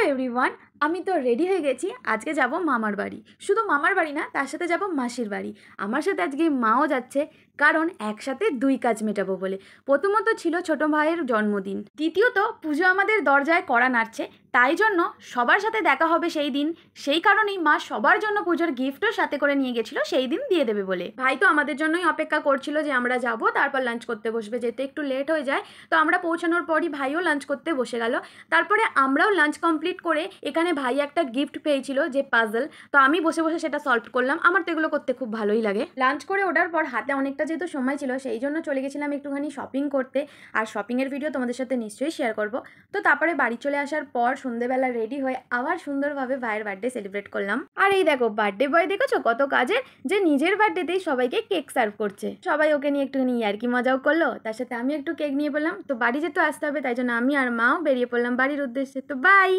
Hello everyone, আমি তো ready হয়ে গেছি। আজকে যাব মামার বাড়ি। শুধু মামার বাড়ি না, তার সাথে যাব মাসির বাড়ি। আমার সাথে আজকে মাও যাচ্ছে, কারণ একসাথে দুই কাজ মেটাবো বলে। প্রথমত ছিল ছোট ভাইয়ের জন্মদিন, দ্বিতীয়ত পুজো আমাদের দরজায় কড়া নাড়ছে, তাই জন্য সবার সাথে দেখা হবে সেই দিন। সেই কারণেই মা সবার জন্য পুজোর গিফটও সাথে করে নিয়ে গেছিল, সেই দিন দিয়ে দেবে বলে। ভাই তো আমাদের জন্যই অপেক্ষা করছিল যে আমরা যাব, তারপর লাঞ্চ করতে বসবে। যেতে একটু লেট হয়ে যায়, তো আমরা পৌঁছানোর পরই ভাইও লাঞ্চ করতে বসে গেল। তারপরে আমরাও লাঞ্চ কমপ্লিট করে এখানে ভাই একটা গিফট পেয়েছিল, যে পাজল। তো আমি বসে বসে সেটা সলভ করলাম। আমার তো এগুলো করতে খুব ভালোই লাগে। লাঞ্চ করে ওঠার পর হাতে অনেকটা যেহেতু সময় ছিল, সেই জন্য চলে গেছিলাম একটুখানি শপিং করতে। আর শপিংয়ের ভিডিও তোমাদের সাথে নিশ্চয়ই শেয়ার করব। তো তারপরে বাড়ি চলে আসার পর সন্ধ্যেবেলা রেডি হয়ে আবার সুন্দরভাবে ভাইয়ের বার্থডে সেলিব্রেট করলাম। আর এই দেখো বার্থডে বয়, দেখেছো কত কাজের, যে নিজের বার্থডেতেই সবাইকে কেক সার্ভ করছে। সবাই ওকে নিয়ে একটুখানি ইয়ার্কি মজাও করলো, তার সাথে আমি একটু কেক নিয়ে বললাম। তো বাড়ি যেতে আসতে হবে, তাই জন্য আমি আর মাও বেরিয়ে পড়লাম বাড়ির উদ্দেশ্যে। তো বাই।